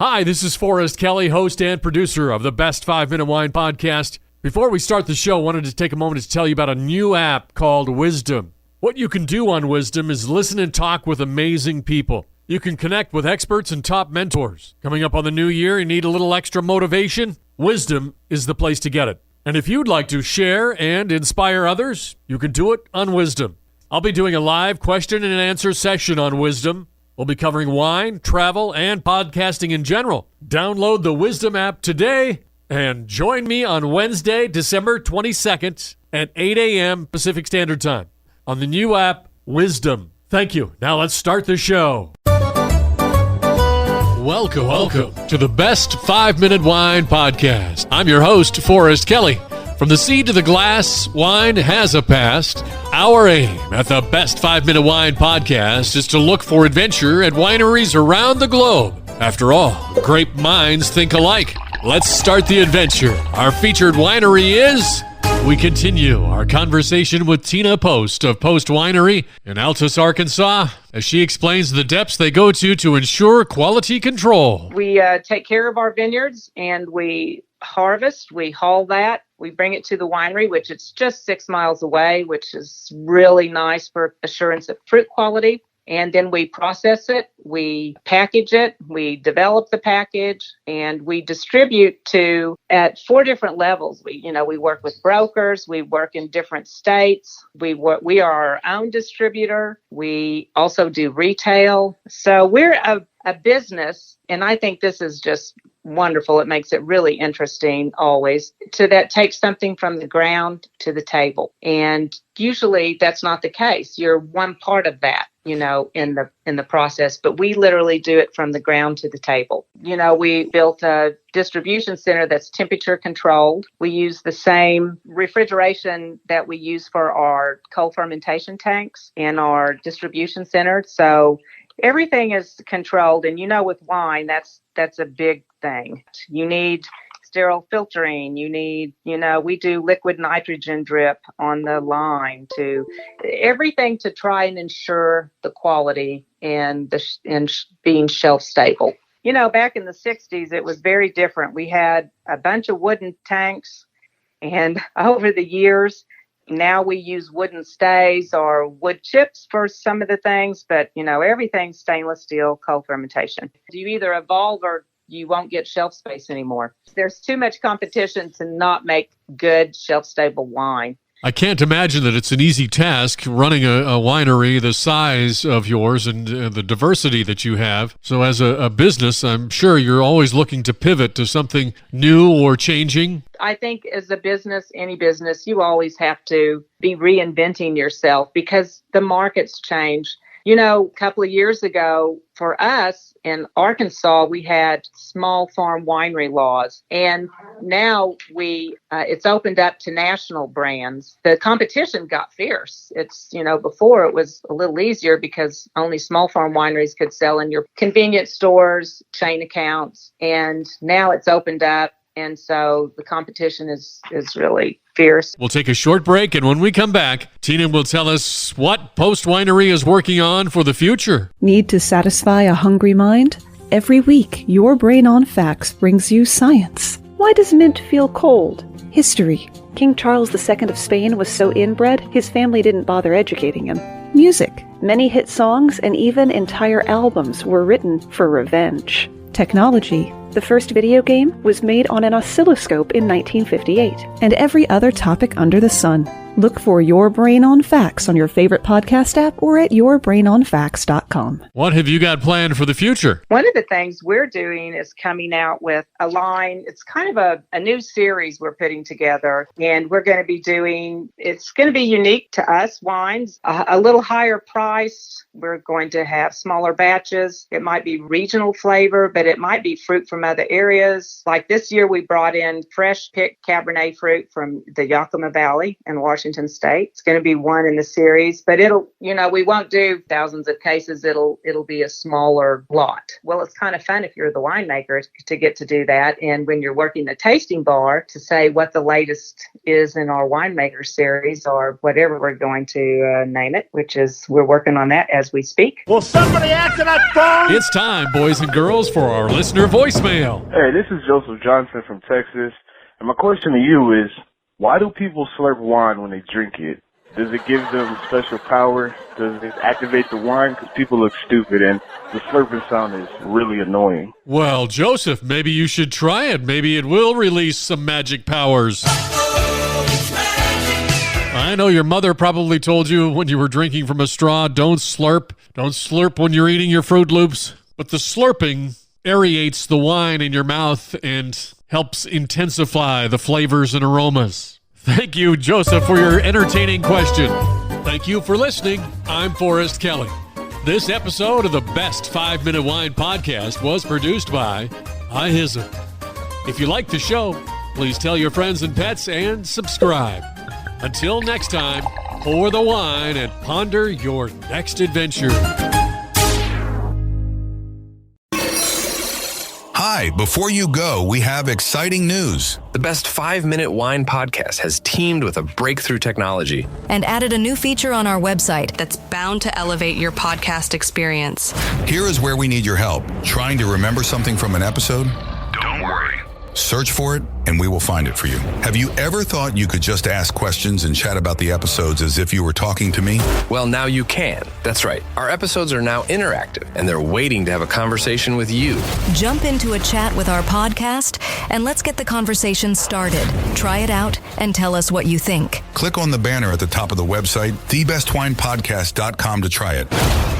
Hi, this is Forrest Kelly, host and producer of the Best 5 Minute Wine Podcast. Before we start the show, I wanted to take a moment to tell you about a new app called Wisdom. What you can do on Wisdom is listen and talk with amazing people. You can connect with experts and top mentors. Coming up on the new year, you need a little extra motivation? Wisdom is the place to get it. And if you'd like to share and inspire others, you can do it on Wisdom. I'll be doing a live question and answer session on Wisdom. We'll be covering wine, travel, and podcasting in general. Download the Wisdom app today and join me on Wednesday, December 22nd at 8 a.m. Pacific Standard Time on the new app, Wisdom. Thank you. Now let's start the show. Welcome to the Best 5 Minute Wine Podcast. I'm your host, Forrest Kelly. From the seed to the glass, wine has a past. Our aim at the Best 5 Minute Wine Podcast is to look for adventure at wineries around the globe. After all, grape minds think alike. Let's start the adventure. Our featured winery is... We continue our conversation with Tina Post of Post Winery in Altus, Arkansas, as she explains the depths they go to ensure quality control. We take care of our vineyards and we harvest, we haul that, we bring it to the winery, which is just 6 miles away, which is really nice for assurance of fruit quality. And then we process it, we package it, we develop the package, and we distribute at 4 different levels. We work with brokers, we work in different states, we are our own distributor, we also do retail. So we're a business, and I think this is just wonderful. It makes it really interesting always that takes something from the ground to the table. And usually that's not the case. You're one part of that, in the process, but we literally do it from the ground to the table. We built a distribution center that's temperature controlled. We use the same refrigeration that we use for our cold fermentation tanks in our distribution center. So everything is controlled, and with wine, that's a big thing. You need sterile filtering. You need, we do liquid nitrogen drip on the line everything to try and ensure the quality and being shelf stable. Back in the 60s, it was very different. We had a bunch of wooden tanks, and over the years, now we use wooden stays or wood chips for some of the things, but everything's stainless steel, cold fermentation. You either evolve or you won't get shelf space anymore. There's too much competition to not make good shelf-stable wine. I can't imagine that it's an easy task running a winery the size of yours and the diversity that you have. So as a business, I'm sure you're always looking to pivot to something new or changing. I think as a business, any business, you always have to be reinventing yourself because the markets change. A couple of years ago, for us in Arkansas, we had small farm winery laws, and now it's opened up to national brands. The competition got fierce. It's, before it was a little easier because only small farm wineries could sell in your convenience stores, chain accounts, and now it's opened up. And so the competition is really fierce. We'll take a short break, and when we come back, Tina will tell us what Post Winery is working on for the future. Need to satisfy a hungry mind? Every week, Your Brain on Facts brings you science. Why does mint feel cold? History. King Charles II of Spain was so inbred, his family didn't bother educating him. Music. Many hit songs and even entire albums were written for revenge. Technology. The first video game was made on an oscilloscope in 1958, and every other topic under the sun. Look for Your Brain on Facts on your favorite podcast app or at yourbrainonfacts.com. What have you got planned for the future? One of the things we're doing is coming out with a line. It's kind of a new series we're putting together, and we're going to be it's going to be unique to us wines, a little higher price. We're going to have smaller batches. It might be regional flavor, but it might be fruit from other areas. Like this year, we brought in fresh picked Cabernet fruit from the Yakima Valley in Washington Washington State. It's going to be one in the series, but we won't do thousands of cases. It'll be a smaller lot. Well, it's kind of fun if you're the winemaker to get to do that. And when you're working the tasting bar, to say what the latest is in our winemaker series or whatever we're going to name it, which is we're working on that as we speak. Will somebody answer that phone? It's time, boys and girls, for our listener voicemail. Hey, this is Joseph Johnson from Texas. And my question to you is, why do people slurp wine when they drink it? Does it give them special power? Does it activate the wine? Because people look stupid, and the slurping sound is really annoying. Well, Joseph, maybe you should try it. Maybe it will release some magic powers. I know your mother probably told you when you were drinking from a straw, don't slurp. Don't slurp when you're eating your Fruit Loops. But the slurping aerates the wine in your mouth and helps intensify the flavors and aromas. Thank you, Joseph, for your entertaining question. Thank you for listening. I'm Forrest Kelly. This episode of the Best 5-Minute Wine Podcast was produced by iHizzle. If you like the show, please tell your friends and pets and subscribe. Until next time, pour the wine and ponder your next adventure. Hi, before you go, we have exciting news. The Best 5-Minute Wine Podcast has teamed with a breakthrough technology and added a new feature on our website that's bound to elevate your podcast experience. Here is where we need your help. Trying to remember something from an episode? Don't worry. Search for it, and we will find it for you. Have you ever thought you could just ask questions and chat about the episodes as if you were talking to me? Well, now you can. That's right. Our episodes are now interactive, and they're waiting to have a conversation with you. Jump into a chat with our podcast, and let's get the conversation started. Try it out, and tell us what you think. Click on the banner at the top of the website, thebestwinepodcast.com, to try it.